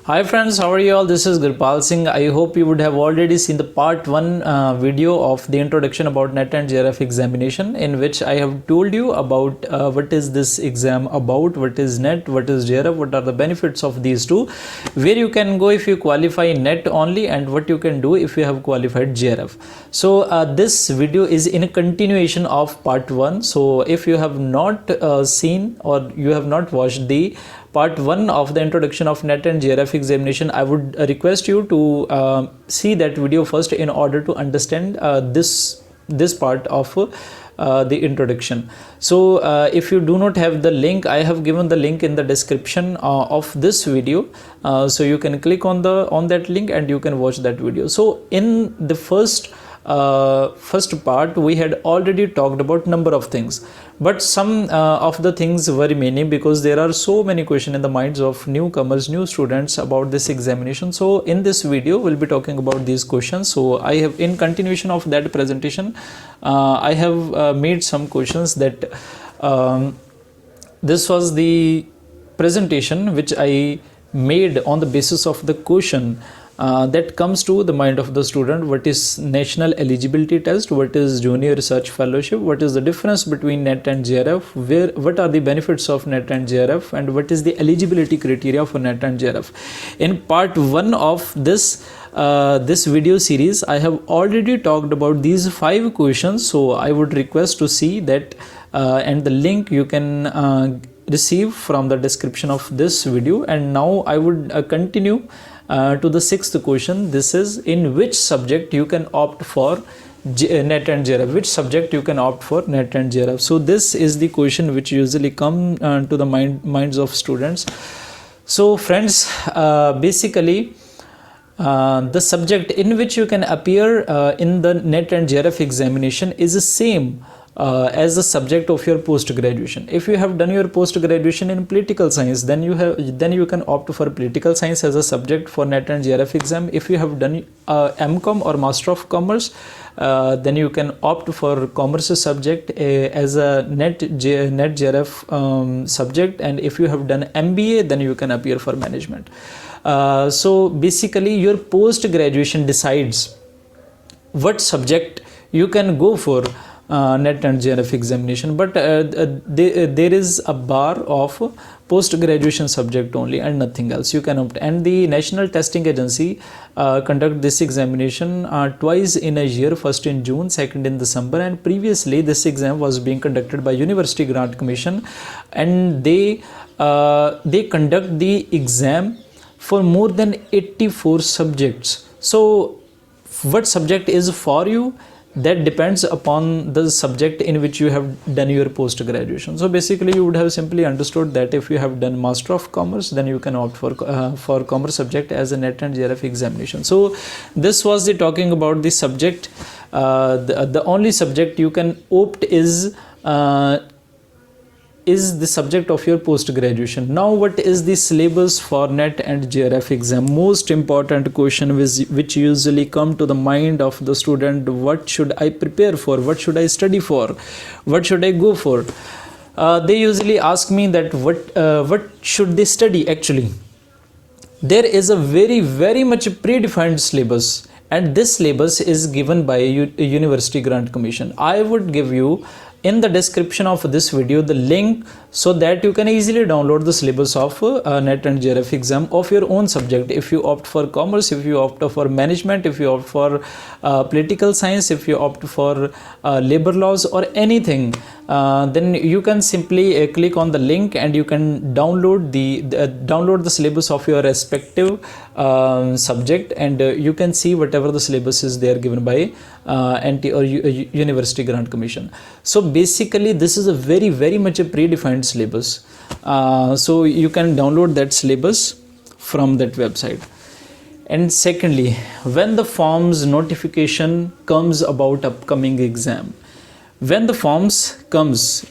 Hi friends, how are you all? This is GURPAL Singh. I hope you would have already seen the part 1 video of the introduction about NET and JRF examination, in which I have told you about what is this exam about, what is NET, what is JRF, what are the benefits of these two, where you can go if you qualify NET only, and what you can do if you have qualified JRF. So this video is in a continuation of part 1. So if you have not seen or you have not watched the part 1 of the introduction of NET and JRF examination, I would request you to see that video first in order to understand this part of the introduction. So if you do not have the link, I have given the link in the description of this video, so you can click on that link and you can watch that video. So in the first part, we had already talked about number of things, but some of the things were remaining because there are so many questions in the minds of newcomers, new students about this examination. So in this video we'll be talking about these questions. So I have, in continuation of that presentation, I have made some questions that this was the presentation which I made on the basis of the question that comes to the mind of the student. What is national eligibility test, what is junior research fellowship, what is the difference between NET and JRF, what are the benefits of NET and JRF, and what is the eligibility criteria for NET and JRF. In part 1 of this video series, I have already talked about these 5 questions. So I would request to see that, and the link you can receive from the description of this video. And now I would continue to the 6th question. This is, in which subject you can opt for NET and JRF, which subject you can opt for NET and JRF. So this is the question which usually come to the minds of students. So friends, basically the subject in which you can appear in the NET and JRF examination is the same as the subject of your post graduation. If you have done your post graduation in political science, then you can opt for political science as a subject for NET and JRF exam. If you have done MCom or Master of Commerce, then you can opt for commerce subject as a NET JRF subject. And if you have done MBA, then you can appear for management. So basically your post graduation decides what subject you can go for NET and JRF examination, but there is a bar of post graduation subject only and nothing else. You can opt. And the National Testing Agency conduct this examination twice in a year, first in June, second in December. And previously this exam was being conducted by University Grant Commission, and they conduct the exam for more than 84 subjects. So what subject is for you, that depends upon the subject in which you have done your post graduation. So basically you would have simply understood that if you have done Master of Commerce, then you can opt for commerce subject as a NET and JRF examination. So this was the talking about the subject. The only subject you can opt is the subject of your post graduation. Now what is the syllabus for NET and JRF exam? Most important question which usually come to the mind of the student: what should I prepare for, what should I study for, what should I go for? They usually ask me that what should they study. Actually, there is a very much predefined syllabus, and this syllabus is given by University Grant Commission. I would give you in the description of this video the link so that you can easily download the syllabus of NET and JRF exam of your own subject. If you opt for commerce, if you opt for management, if you opt for political science, if you opt for labor laws or anything, then you can simply click on the link and you can download the syllabus of your respective subject, and you can see whatever the syllabus is there given by NT or University Grant Commission. So basically this is a very much a predefined syllabus. So you can download that syllabus from that website. And secondly, when the forms notification comes about upcoming exam, when the forms comes,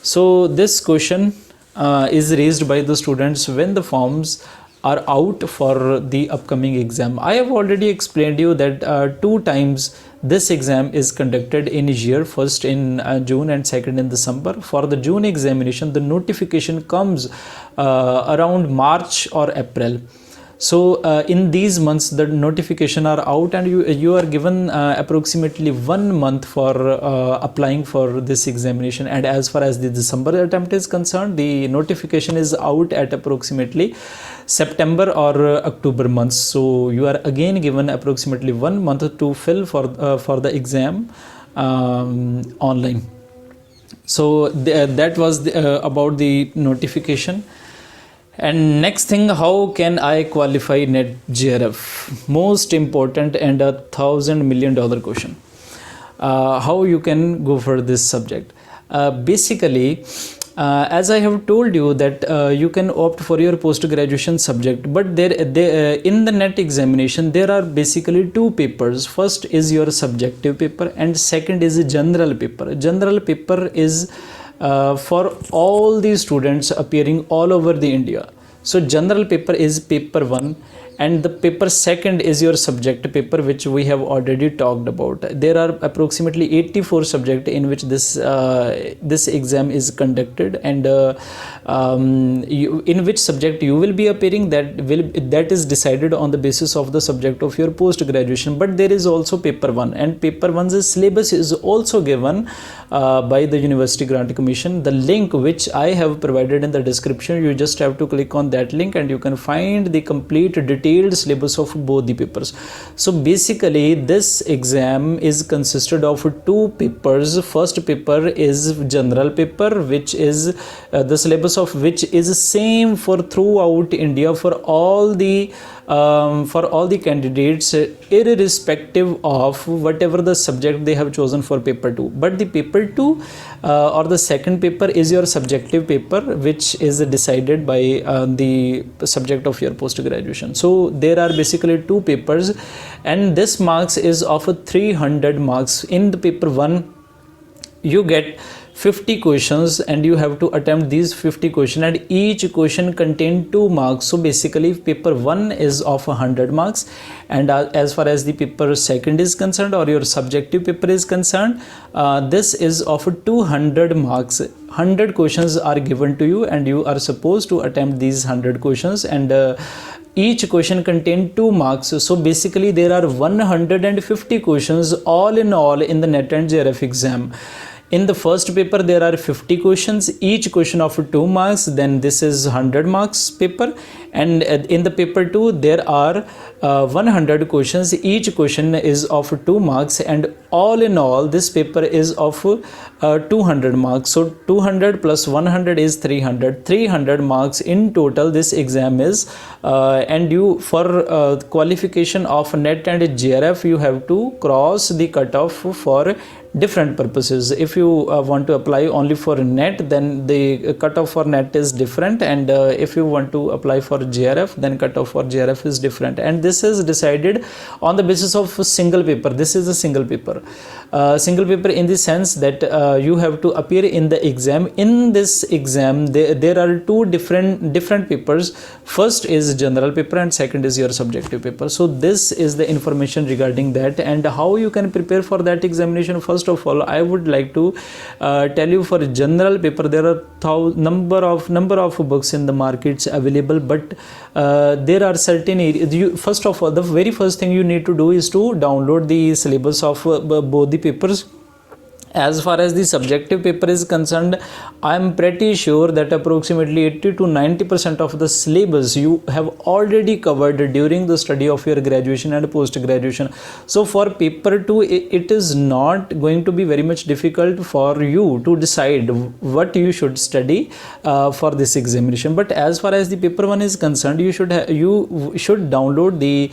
so this question is raised by the students when the forms are out for the upcoming exam. I have already explained you that 2 times this exam is conducted in a year, first in June and second in December. For the June examination, the notification comes around March or April. So in these months the notification are out, and you are given approximately 1 month for applying for this examination. And as far as the December attempt is concerned, the notification is out at approximately September or October months. So you are again given approximately 1 month to fill for the exam online. So that was about the notification. And next thing, how can I qualify NET JRF? Most important and $1,000 million question. How you can go for this subject? Basically, as I have told you that you can opt for your post-graduation subject, but there in the NET examination there are basically two papers. First is your subjective paper, and second is a general paper. General paper is for all the students appearing all over the India. So general paper is paper 1, and the paper 2 is your subject paper, which we have already talked about. There are approximately 84 subjects in which this exam is conducted, and in which subject you will be appearing, that is decided on the basis of the subject of your post graduation. But there is also paper 1, and paper 1's syllabus is also given by the University Grant Commission. The link which I have provided in the description, you just have to click on that link and you can find the complete detailed syllabus of both the papers. So basically this exam is consisted of two papers. First paper is general paper, which is the syllabus of which is same for throughout India for all the candidates, irrespective of whatever the subject they have chosen for paper 2. But the paper 2 or the second paper is your subjective paper, which is decided by the subject of your post graduation. So there are basically two papers, and this marks is of 300 marks. In the paper 1 you get 50 questions, and you have to attempt these 50 questions, and each question contain 2 marks. So basically paper 1 is of 100 marks, and as far as the paper 2 is concerned, or your subjective paper is concerned, this is of 200 marks. 100 questions are given to you, and you are supposed to attempt these 100 questions, and each question contains 2 marks. So basically there are 150 questions all in the NET and JRF exam. In the first paper there are 50 questions, each question of 2 marks, then this is 100 marks paper. And in the paper 2 there are 100 questions, each question is of 2 marks, and all in all this paper is of 200 marks. So 200 plus 100 is 300 marks in total this exam is. And you, for qualification of NET and JRF, you have to cross the cutoff for different purposes. If you want to apply only for NET, then the cutoff for NET is different, and if you want to apply for JRF, then cutoff for JRF is different. And this is decided on the basis of a single paper. This is a single paper. Single paper in the sense that you have to appear in the exam. In this exam there are two different papers. First is general paper and second is your subjective paper. So this is the information regarding that, and how you can prepare for that examination. First of all, I would like to tell you, for general paper there are number of books in the markets available, but there are certain areas. First of all, the very first thing you need to do is to download the syllabus of both the papers. As far as the subjective paper is concerned, I am pretty sure that approximately 80 to 90% of the syllabus you have already covered during the study of your graduation and post graduation. So for paper 2 it is not going to be very much difficult for you to decide what you should study for this examination. But as far as the paper 1 is concerned, you should download the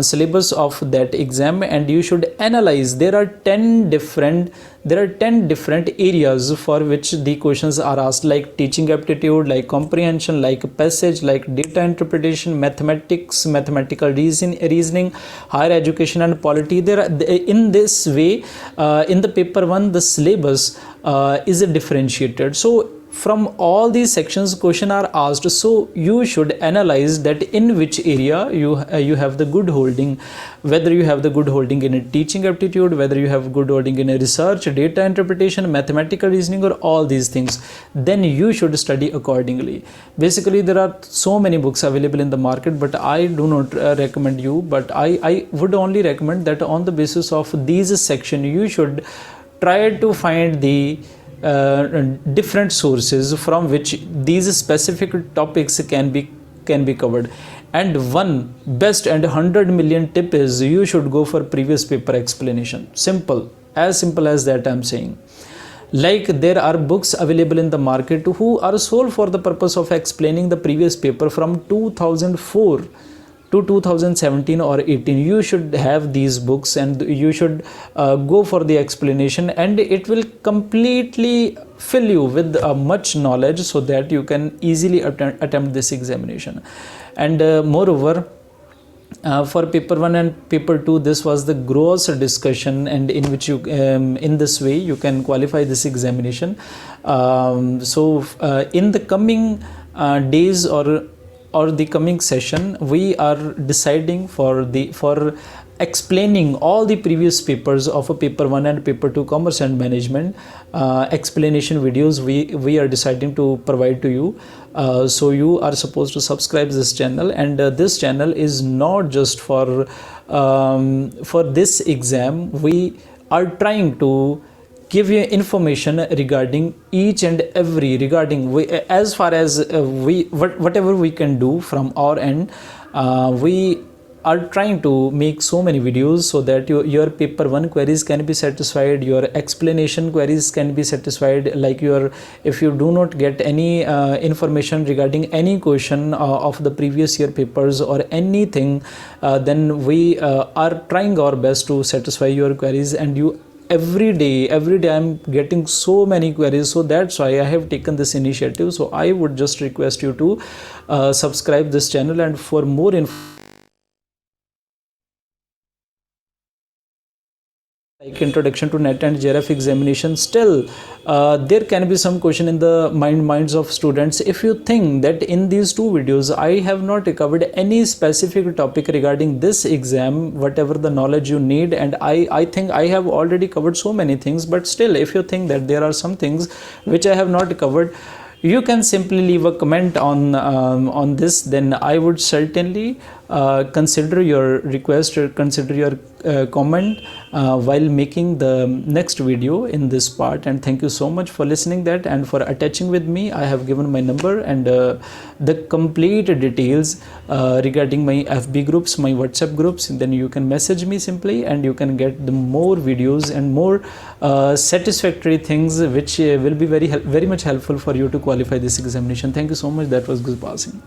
syllabus of that exam, and you should analyze. There are 10 different areas for which the questions are asked, like teaching aptitude, like comprehension, like passage, like data interpretation, mathematics, mathematical reasoning, higher education and polity. In this way, in the paper 1 the syllabus is differentiated. So from all these sections question are asked, so you should analyze that in which area you have the good holding, whether you have the good holding in a teaching aptitude, whether you have good holding in a research, data interpretation, mathematical reasoning, or all these things. Then you should study accordingly. Basically, there are so many books available in the market, but I do not recommend you, but I would only recommend that on the basis of these section you should try to find the different sources from which these specific topics can be covered. And one best and 100 million tip is you should go for previous paper explanation. Simple as that I'm saying. Like there are books available in the market who are sold for the purpose of explaining the previous paper from 2004 to 2017 or 18. You should have these books and you should go for the explanation, and it will completely fill you with much knowledge so that you can easily attempt this examination. And moreover, for paper 1 and paper 2, this was the gross discussion, and in which you in this way you can qualify this examination. So in the coming days or the coming session, we are deciding for explaining all the previous papers of a paper 1 and paper 2 commerce and management. Explanation videos we are deciding to provide to you. So you are supposed to subscribe this channel, and this channel is not just for this exam. We are trying to give you information regarding each and every, as far as whatever we can do from our end. We are trying to make so many videos so that your paper 1 queries can be satisfied, your explanation queries can be satisfied. Like if you do not get any information regarding any question of the previous year papers or anything, then we are trying our best to satisfy your queries. And you every day I'm getting so many queries, so that's why I have taken this initiative. So I would just request you to subscribe this channel, and for more info like introduction to NET and JRF examination, still there can be some question in the minds of students. If you think that in these two videos I have not covered any specific topic regarding this exam, whatever the knowledge you need, and I think I have already covered so many things, but still if you think that there are some things which I have not covered, you can simply leave a comment on this. Then I would certainly consider your request or consider your comment while making the next video in this part. And thank you so much for listening that and for attaching with me. I have given my number and the complete details regarding my FB groups, my WhatsApp groups. And then you can message me simply, and you can get the more videos and more satisfactory things which will be very much helpful for you to qualify this examination. Thank you so much. That was GURPAL Singh.